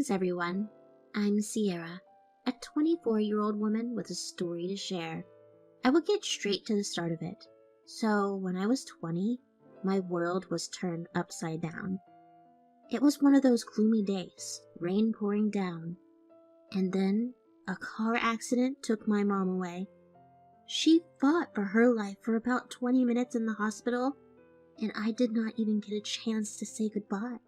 Greetings, everyone. I'm Sierra, a 24-year-old woman with a story to share. I will get straight to the start of it. So, when I was 20, my world was turned upside down. It was one of those gloomy days, rain pouring down. And then, a car accident took my mom away. She fought for her life for about 20 minutes in the hospital, and I did not even get a chance to say goodbye.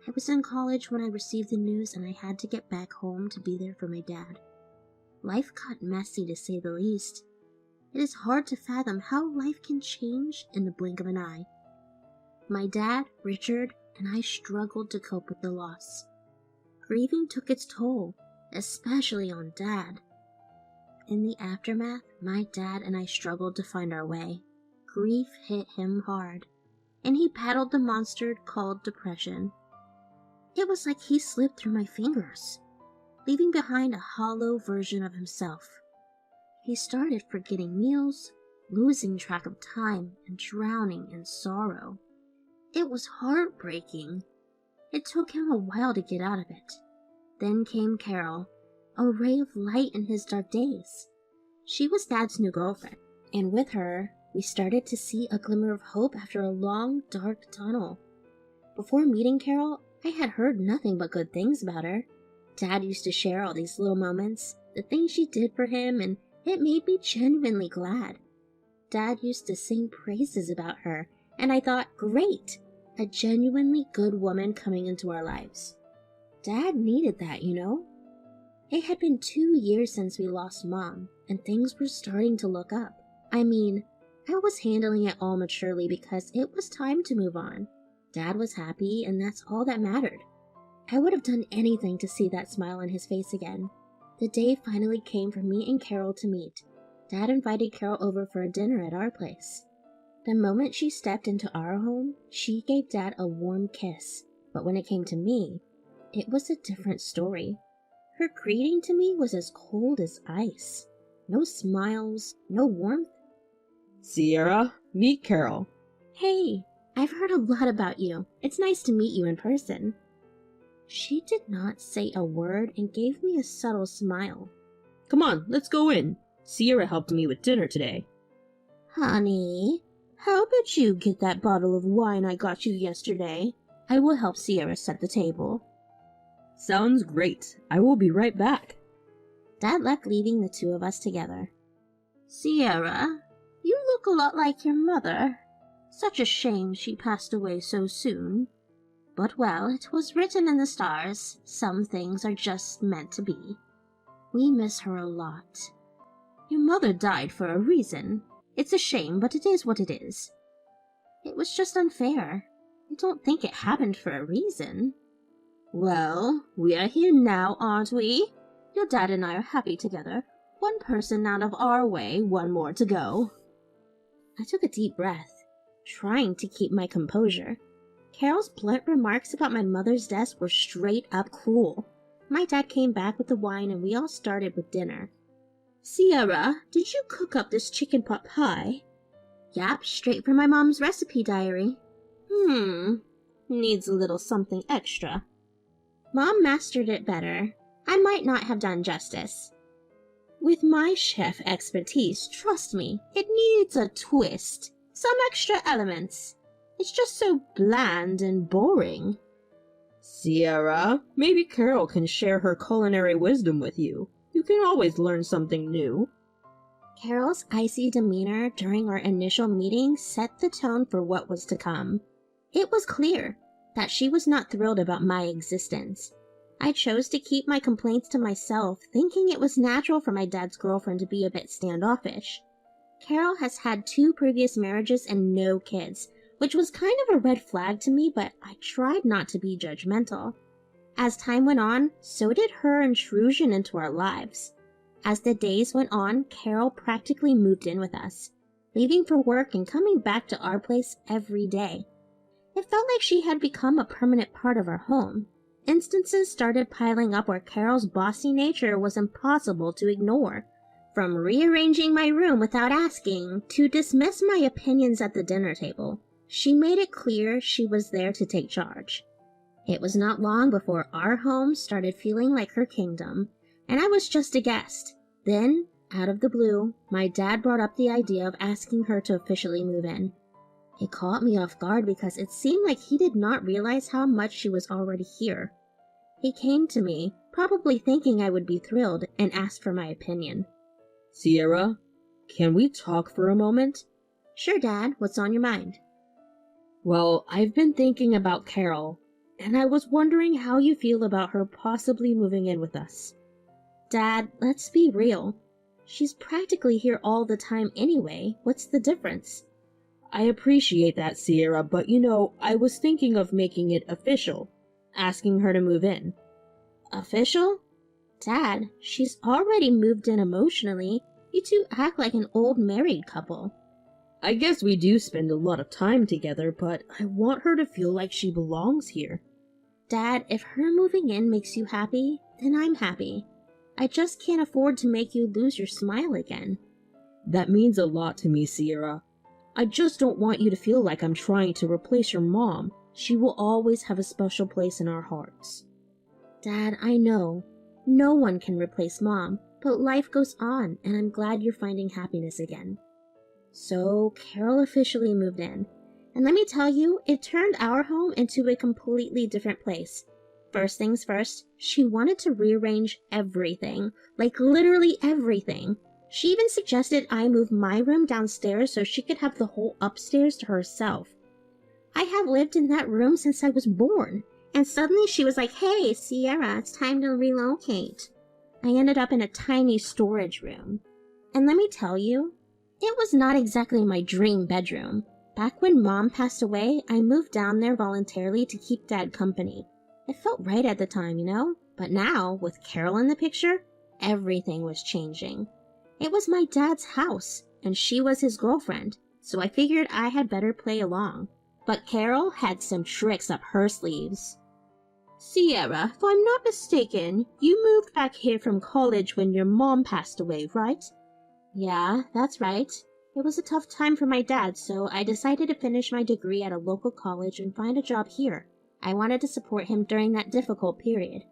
I was in college when I received the news, and I had to get back home to be there for my dad. Life got messy, to say the least. It is hard to fathom how life can change in the blink of an eye. My dad, Richard, and I struggled to cope with the loss. Grieving took its toll, especially on Dad. In the aftermath, my dad and I struggled to find our way. Grief hit him hard, and he battled the monster called depression. It was like he slipped through my fingers, leaving behind a hollow version of himself. He started forgetting meals, losing track of time, and drowning in sorrow. It was heartbreaking. It took him a while to get out of it. Then came Carol, a ray of light in his dark days. She was Dad's new girlfriend, and with her, we started to see a glimmer of hope after a long, dark tunnel. Before meeting Carol, I had heard nothing but good things about her. Dad used to share all these little moments, the things she did for him, and it made me genuinely glad. Dad used to sing praises about her, and I thought, great, a genuinely good woman coming into our lives. Dad needed that, you know? It had been 2 years since we lost Mom, and things were starting to look up. I mean, I was handling it all maturely because it was time to move on. Dad was happy, and that's all that mattered. I would have done anything to see that smile on his face again. The day finally came for me and Carol to meet. Dad invited Carol over for a dinner at our place. The moment she stepped into our home, she gave Dad a warm kiss. But when it came to me, it was a different story. Her greeting to me was as cold as ice. No smiles, no warmth. Sierra, meet Carol. Hey, I've heard a lot about you. It's nice to meet you in person. She did not say a word and gave me a subtle smile. Come on, let's go in. Sierra helped me with dinner today. Honey, how about you get that bottle of wine I got you yesterday? I will help Sierra set the table. Sounds great. I will be right back. Dad left, leaving the two of us together. Sierra, you look a lot like your mother. Such a shame she passed away so soon. But well, it was written in the stars. Some things are just meant to be. We miss her a lot. Your mother died for a reason. It's a shame, but it is what it is. It was just unfair. I don't think it happened for a reason. Well, we are here now, aren't we? Your dad and I are happy together. One person out of our way, one more to go. I took a deep breath, trying to keep my composure. Carol's blunt remarks about my mother's death were straight up cruel. My dad came back with the wine and we all started with dinner. Sierra, did you cook up this chicken pot pie? Yep, straight from my mom's recipe diary. Needs a little something extra. Mom mastered it better. I might not have done justice. With my chef expertise, trust me, it needs a twist. Some extra elements. It's just so bland and boring. Sierra, maybe Carol can share her culinary wisdom with you. You can always learn something new. Carol's icy demeanor during our initial meeting set the tone for what was to come. It was clear that she was not thrilled about my existence. I chose to keep my complaints to myself, thinking it was natural for my dad's girlfriend to be a bit standoffish. Carol has had 2 previous marriages and no kids, which was kind of a red flag to me, but I tried not to be judgmental. As time went on, so did her intrusion into our lives. As the days went on, Carol practically moved in with us, leaving for work and coming back to our place every day. It felt like she had become a permanent part of our home. Instances started piling up where Carol's bossy nature was impossible to ignore. From rearranging my room without asking, to dismiss my opinions at the dinner table. She made it clear she was there to take charge. It was not long before our home started feeling like her kingdom, and I was just a guest. Then, out of the blue, my dad brought up the idea of asking her to officially move in. It caught me off guard because it seemed like he did not realize how much she was already here. He came to me, probably thinking I would be thrilled, and asked for my opinion. Sierra, can we talk for a moment? Sure, Dad. What's on your mind? Well, I've been thinking about Carol, and I was wondering how you feel about her possibly moving in with us. Dad, let's be real. She's practically here all the time anyway. What's the difference? I appreciate that, Sierra, but I was thinking of making it official, asking her to move in. Official? Dad, she's already moved in emotionally. You two act like an old married couple. I guess we do spend a lot of time together, but I want her to feel like she belongs here. Dad, if her moving in makes you happy, then I'm happy. I just can't afford to make you lose your smile again. That means a lot to me, Sierra. I just don't want you to feel like I'm trying to replace your mom. She will always have a special place in our hearts. Dad, I know. No one can replace Mom, but life goes on, and I'm glad you're finding happiness again. So, Carol officially moved in. And let me tell you, it turned our home into a completely different place. First things first, she wanted to rearrange everything. Like literally everything. She even suggested I move my room downstairs so she could have the whole upstairs to herself. I have lived in that room since I was born. And suddenly she was like, "Hey, Sierra, it's time to relocate." I ended up in a tiny storage room. And let me tell you, it was not exactly my dream bedroom. Back when Mom passed away, I moved down there voluntarily to keep Dad company. It felt right at the time, But now, with Carol in the picture, everything was changing. It was my dad's house, and she was his girlfriend, so I figured I had better play along. But Carol had some tricks up her sleeves. Sierra, if I'm not mistaken, you moved back here from college when your mom passed away, right? Yeah, that's right. It was a tough time for my dad, so I decided to finish my degree at a local college and find a job here. I wanted to support him during that difficult period.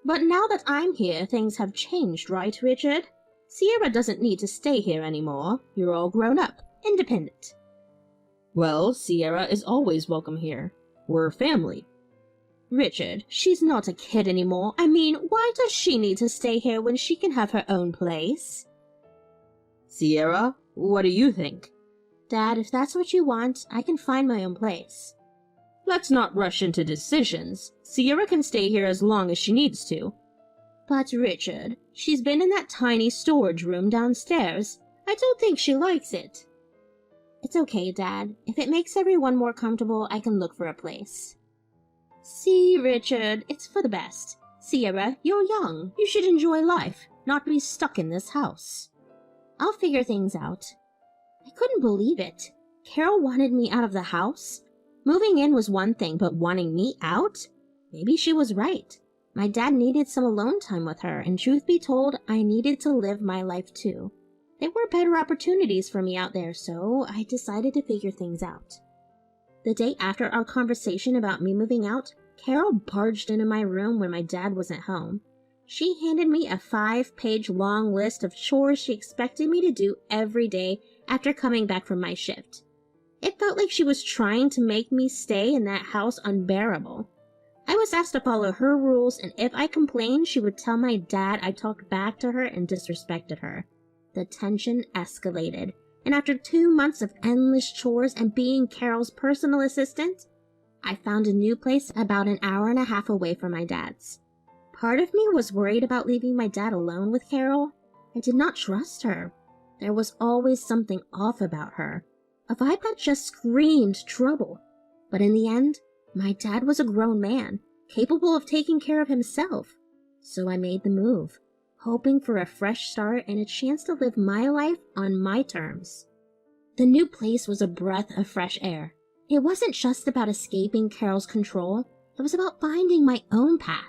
But now that I'm here, things have changed, right, Richard? Sierra doesn't need to stay here anymore. You're all grown up, independent. Well, Sierra is always welcome here. We're family. Richard, she's not a kid anymore. I mean, why does she need to stay here when she can have her own place? Sierra, what do you think? Dad, if that's what you want, I can find my own place. Let's not rush into decisions. Sierra can stay here as long as she needs to. But Richard, she's been in that tiny storage room downstairs. I don't think she likes it. It's okay, Dad. If it makes everyone more comfortable, I can look for a place. See, Richard, it's for the best. Sierra, you're young. You should enjoy life, not be stuck in this house. I'll figure things out. I couldn't believe it. Carol wanted me out of the house. Moving in was one thing, but wanting me out? Maybe she was right. My dad needed some alone time with her, and truth be told, I needed to live my life too. There were better opportunities for me out there, so I decided to figure things out. The day after our conversation about me moving out, Carol barged into my room when my dad wasn't home. She handed me a 5-page long list of chores she expected me to do every day after coming back from my shift. It felt like she was trying to make me stay in that house unbearable. I was asked to follow her rules, and if I complained, she would tell my dad I talked back to her and disrespected her. The tension escalated, and after 2 months of endless chores and being Carol's personal assistant, I found a new place about an hour and a half away from my dad's. Part of me was worried about leaving my dad alone with Carol. I did not trust her. There was always something off about her. A vibe that just screamed trouble. But in the end, my dad was a grown man, capable of taking care of himself. So I made the move, hoping for a fresh start and a chance to live my life on my terms. The new place was a breath of fresh air. It wasn't just about escaping Carol's control, it was about finding my own path.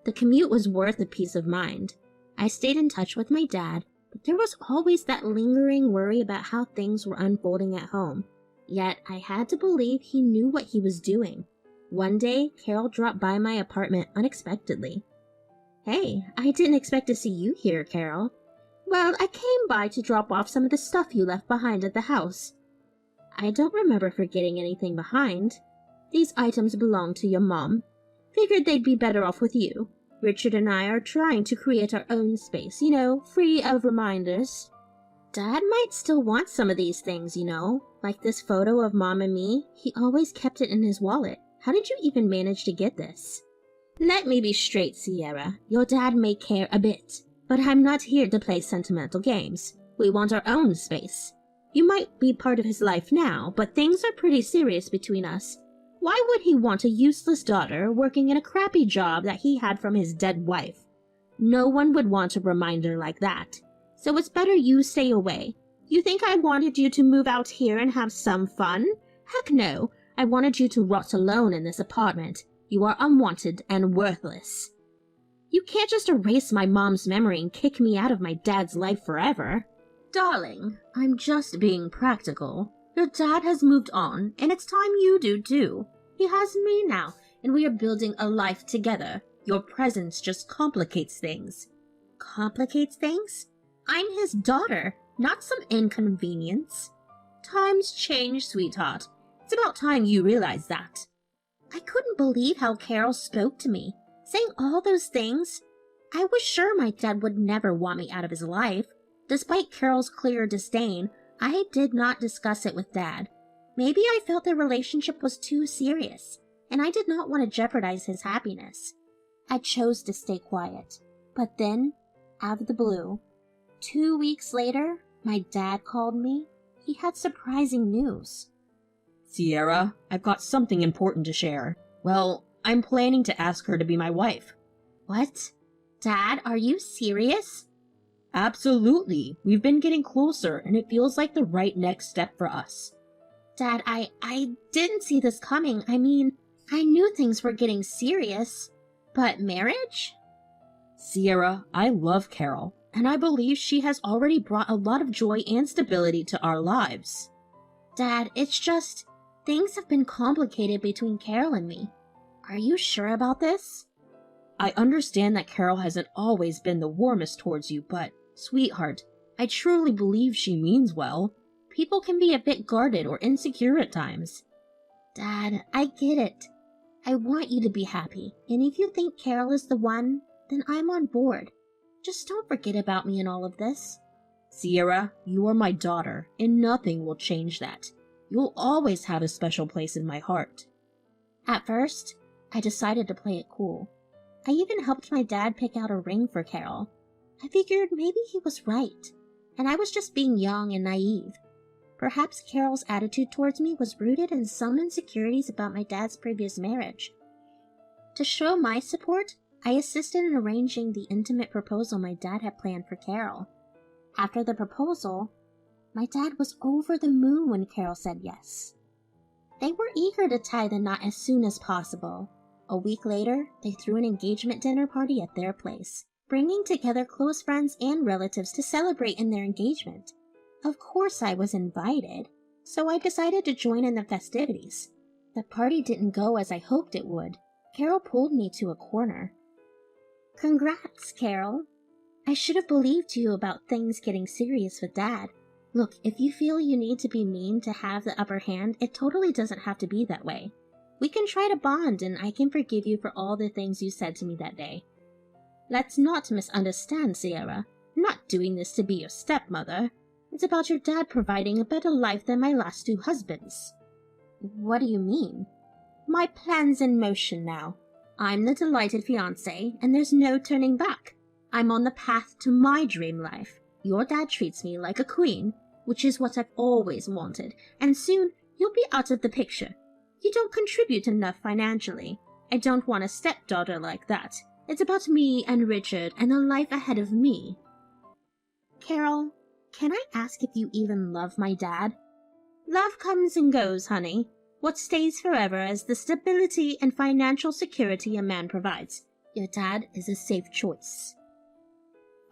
The commute was worth the peace of mind. I stayed in touch with my dad, but there was always that lingering worry about how things were unfolding at home. Yet I had to believe he knew what he was doing. One day, Carol dropped by my apartment unexpectedly. "Hey, I didn't expect to see you here, Carol." "Well, I came by to drop off some of the stuff you left behind at the house." "I don't remember forgetting anything behind. These items belong to your mom. Figured they'd be better off with you. Richard and I are trying to create our own space, free of reminders." "Dad might still want some of these things, like this photo of Mom and me. He always kept it in his wallet. How did you even manage to get this?" "Let me be straight, Sierra. Your dad may care a bit, but I'm not here to play sentimental games. We want our own space. You might be part of his life now, but things are pretty serious between us. Why would he want a useless daughter working in a crappy job that he had from his dead wife? No one would want a reminder like that. So it's better you stay away. You think I wanted you to move out here and have some fun? Heck no. I wanted you to rot alone in this apartment. You are unwanted and worthless. You can't just erase my mom's memory and kick me out of my dad's life forever." "Darling, I'm just being practical. Your dad has moved on, and it's time you do too. He has me now, and we are building a life together. Your presence just complicates things." "Complicates things? I'm his daughter, not some inconvenience." "Times change, sweetheart. It's about time you realize that." I couldn't believe how Carol spoke to me, saying all those things. I was sure my dad would never want me out of his life. Despite Carol's clear disdain, I did not discuss it with Dad. Maybe I felt the relationship was too serious, and I did not want to jeopardize his happiness. I chose to stay quiet. But then, out of the blue, 2 weeks later, my dad called me. He had surprising news. "Sierra, I've got something important to share. Well, I'm planning to ask her to be my wife." "What? Dad, are you serious?" "Absolutely. We've been getting closer, and it feels like the right next step for us." "Dad, I didn't see this coming. I mean, I knew things were getting serious. But marriage?" "Sierra, I love Carol, and I believe she has already brought a lot of joy and stability to our lives." "Dad, it's just, things have been complicated between Carol and me. Are you sure about this?" "I understand that Carol hasn't always been the warmest towards you, but, sweetheart, I truly believe she means well. People can be a bit guarded or insecure at times." "Dad, I get it. I want you to be happy, and if you think Carol is the one, then I'm on board. Just don't forget about me in all of this." "Sierra, you are my daughter, and nothing will change that. You'll always have a special place in my heart." At first, I decided to play it cool. I even helped my dad pick out a ring for Carol. I figured maybe he was right, and I was just being young and naive. Perhaps Carol's attitude towards me was rooted in some insecurities about my dad's previous marriage. To show my support, I assisted in arranging the intimate proposal my dad had planned for Carol. After the proposal, my dad was over the moon when Carol said yes. They were eager to tie the knot as soon as possible. A week later, they threw an engagement dinner party at their place, bringing together close friends and relatives to celebrate in their engagement. Of course I was invited, so I decided to join in the festivities. The party didn't go as I hoped it would. Carol pulled me to a corner. "Congrats, Carol. I should have believed you about things getting serious with Dad. Look, if you feel you need to be mean to have the upper hand, it totally doesn't have to be that way. We can try to bond, and I can forgive you for all the things you said to me that day. Let's not misunderstand, Sierra. I'm not doing this to be your stepmother. It's about your dad providing a better life than my last 2 husbands." "What do you mean?" "My plan's in motion now. I'm the delighted fiancé, and there's no turning back. I'm on the path to my dream life. Your dad treats me like a queen, which is what I've always wanted, and soon you'll be out of the picture. You don't contribute enough financially. I don't want a stepdaughter like that. It's about me and Richard and the life ahead of me." "Carol, can I ask if you even love my dad?" "Love comes and goes, honey. What stays forever is the stability and financial security a man provides. Your dad is a safe choice."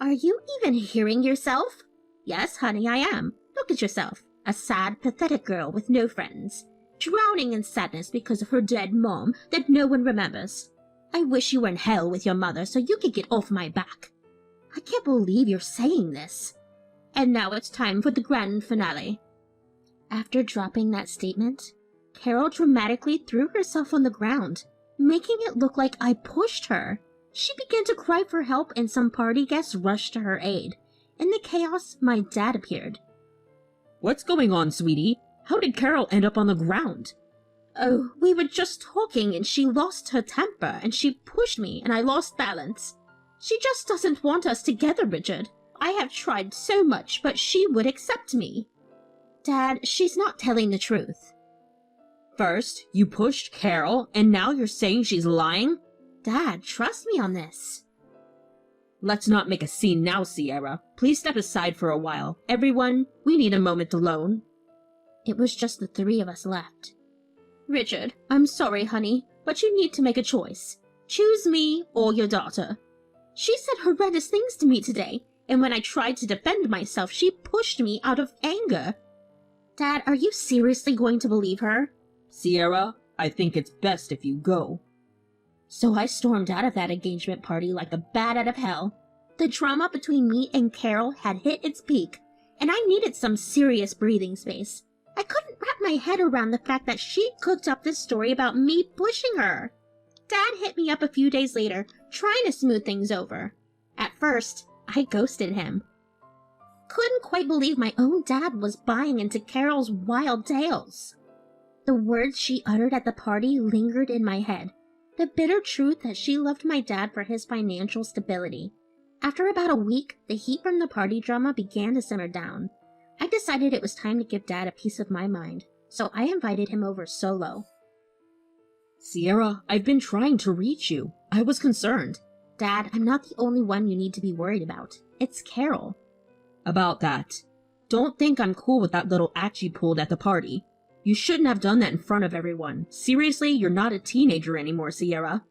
"Are you even hearing yourself?" "Yes, honey, I am. Look at yourself. A sad, pathetic girl with no friends. drowning in sadness because of her dead mom that no one remembers. I wish you were in hell with your mother so you could get off my back. I can't believe you're saying this. And now it's time for the grand finale." After dropping that statement, Carol dramatically threw herself on the ground, making it look like I pushed her. She began to cry for help and some party guests rushed to her aid. In the chaos, my dad appeared. "What's going on, sweetie? How did Carol end up on the ground?" "Oh, we were just talking and she lost her temper and she pushed me and I lost balance. She just doesn't want us together, Richard. I have tried so much, but she would accept me." "Dad, she's not telling the truth." "First, you pushed Carol, and now you're saying she's lying?" "Dad, trust me on this." "Let's not make a scene now, Sierra. Please step aside for a while. Everyone, we need a moment alone." It was just the three of us left. "Richard, I'm sorry, honey, but you need to make a choice. Choose me or your daughter. She said horrendous things to me today, and when I tried to defend myself, she pushed me out of anger." "Dad, are you seriously going to believe her?" "Sierra, I think it's best if you go." So I stormed out of that engagement party like a bat out of hell. The drama between me and Carol had hit its peak, and I needed some serious breathing space. I couldn't wrap my head around the fact that she cooked up this story about me pushing her. Dad hit me up a few days later, trying to smooth things over. At first, I ghosted him. Couldn't quite believe my own dad was buying into Carol's wild tales. The words she uttered at the party lingered in my head. The bitter truth that she loved my dad for his financial stability. After about a week, the heat from the party drama began to simmer down. I decided it was time to give Dad a piece of my mind, so I invited him over solo. "Sierra, I've been trying to reach you. I was concerned." "Dad, I'm not the only one you need to be worried about. It's Carol." "About that. Don't think I'm cool with that little act you pulled at the party. You shouldn't have done that in front of everyone. Seriously, you're not a teenager anymore, Sierra."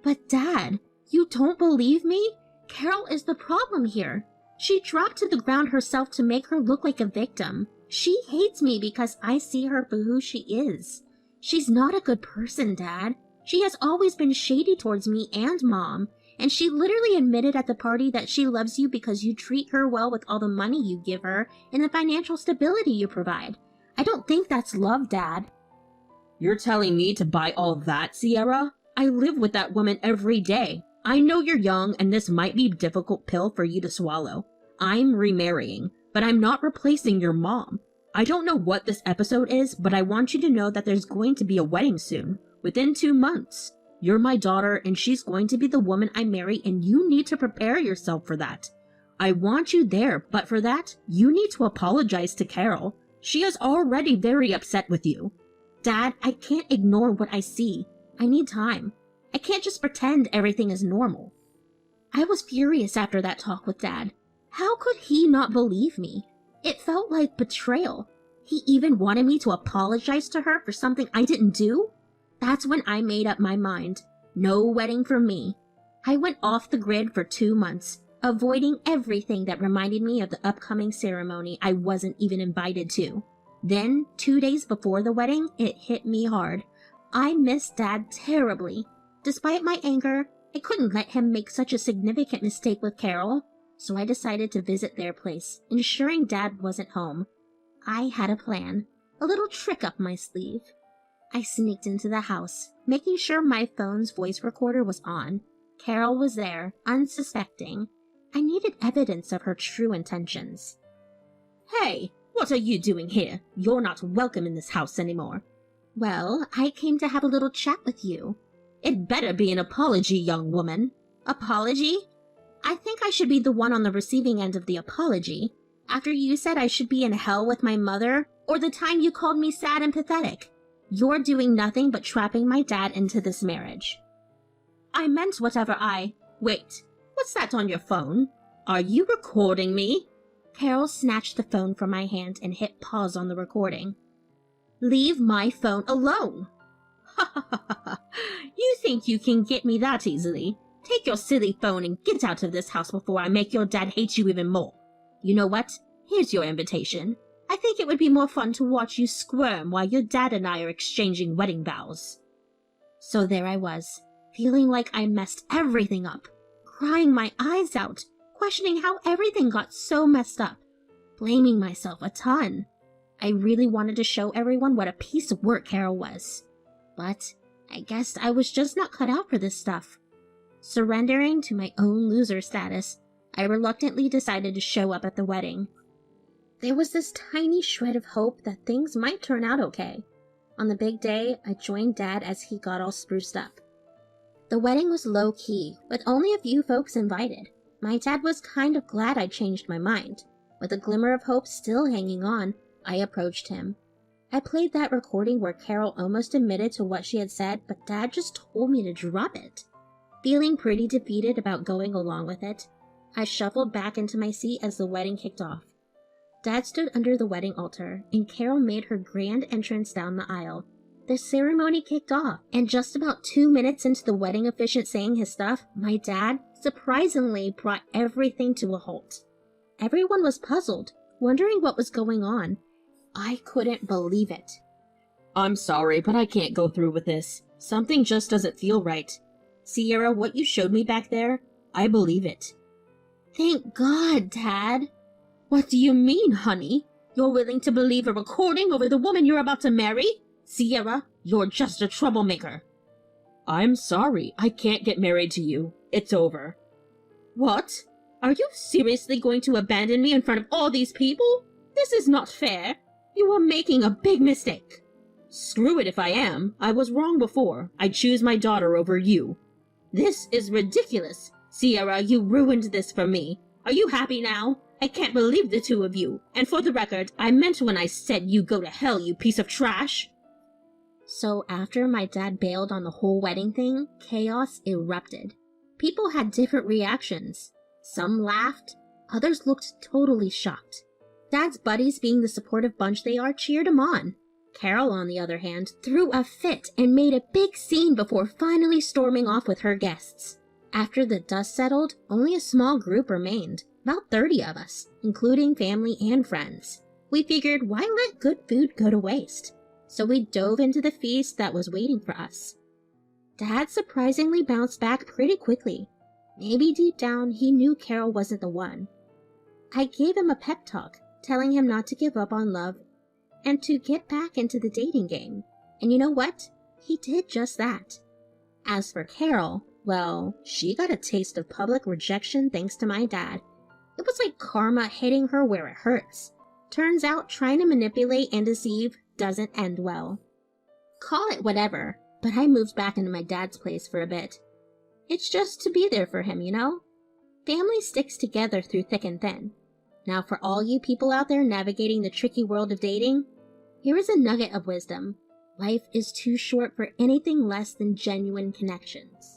"But Dad, you don't believe me? Carol is the problem here. She dropped to the ground herself to make her look like a victim. She hates me because I see her for who she is. She's not a good person, Dad. She has always been shady towards me and Mom, and she literally admitted at the party that she loves you because you treat her well with all the money you give her and the financial stability you provide. I don't think that's love, Dad." "You're telling me to buy all that, Sierra? I live with that woman every day. I know you're young and this might be a difficult pill for you to swallow. I'm remarrying, but I'm not replacing your mom. I don't know what this episode is, but I want you to know that there's going to be a wedding soon, within 2 months. You're my daughter and she's going to be the woman I marry, and you need to prepare yourself for that. I want you there, but for that, you need to apologize to Carol. She is already very upset with you." "Dad, I can't ignore what I see. I need time. I can't just pretend everything is normal." I was furious after that talk with Dad. How could he not believe me? It felt like betrayal. He even wanted me to apologize to her for something I didn't do? That's when I made up my mind. No wedding for me. I went off the grid for 2 months, avoiding everything that reminded me of the upcoming ceremony I wasn't even invited to. Then, 2 days before the wedding, it hit me hard. I missed Dad terribly. Despite my anger, I couldn't let him make such a significant mistake with Carol, so I decided to visit their place, ensuring Dad wasn't home. I had a plan, a little trick up my sleeve. I sneaked into the house, making sure my phone's voice recorder was on. Carol was there, unsuspecting. I needed evidence of her true intentions. "Hey, what are you doing here? You're not welcome in this house anymore." "Well, I came to have a little chat with you." "It better be an apology, young woman." "Apology? I think I should be the one on the receiving end of the apology. After you said I should be in hell with my mother, or the time you called me sad and pathetic. You're doing nothing but trapping my dad into this marriage." "I meant whatever I... Wait, what's that on your phone? Are you recording me?" Carol snatched the phone from my hand and hit pause on the recording. "Leave my phone alone!" "Ha ha ha ha! You think you can get me that easily? Take your silly phone and get out of this house before I make your dad hate you even more. You know what? Here's your invitation. I think it would be more fun to watch you squirm while your dad and I are exchanging wedding vows. So there I was, feeling like I messed everything up, crying my eyes out, questioning how everything got so messed up, blaming myself a ton. I really wanted to show everyone what a piece of work Carol was. But I guess I was just not cut out for this stuff. Surrendering to my own loser status, I reluctantly decided to show up at the wedding. There was this tiny shred of hope that things might turn out okay. On the big day, I joined Dad as he got all spruced up. The wedding was low-key, with only a few folks invited. My dad was kind of glad I changed my mind. With a glimmer of hope still hanging on, I approached him. I played that recording where Carol almost admitted to what she had said, but Dad just told me to drop it. Feeling pretty defeated about going along with it, I shuffled back into my seat as the wedding kicked off. Dad stood under the wedding altar, and Carol made her grand entrance down the aisle. The ceremony kicked off, and just about 2 minutes into the wedding officiant saying his stuff, my dad surprisingly brought everything to a halt. Everyone was puzzled, wondering what was going on. I couldn't believe it. I'm sorry, but I can't go through with this. Something just doesn't feel right. Sierra, what you showed me back there, I believe it. Thank God, Dad. What do you mean, honey? You're willing to believe a recording over the woman you're about to marry? Sierra, you're just a troublemaker. I'm sorry, I can't get married to you. It's over. What? Are you seriously going to abandon me in front of all these people? This is not fair. You are making a big mistake. Screw it if I am. I was wrong before. I choose my daughter over you. This is ridiculous. Sierra, you ruined this for me. Are you happy now? I can't believe the two of you. And for the record, I meant when I said you go to hell, you piece of trash. So after my dad bailed on the whole wedding thing, chaos erupted. People had different reactions. Some laughed, others looked totally shocked. Dad's buddies, being the supportive bunch they are, cheered him on. Carol, on the other hand, threw a fit and made a big scene before finally storming off with her guests. After the dust settled, only a small group remained, about 30 of us, including family and friends. We figured, why let good food go to waste? So we dove into the feast that was waiting for us. Dad surprisingly bounced back pretty quickly. Maybe deep down he knew Carol wasn't the one. I gave him a pep talk, telling him not to give up on love and to get back into the dating game. And you know what? He did just that. As for Carol, well, she got a taste of public rejection thanks to my dad. It was like karma hitting her where it hurts. Turns out trying to manipulate and deceive doesn't end well. Call it whatever, but I moved back into my dad's place for a bit. It's just to be there for him, you know? Family sticks together through thick and thin. Now for all you people out there navigating the tricky world of dating, here is a nugget of wisdom. Life is too short for anything less than genuine connections.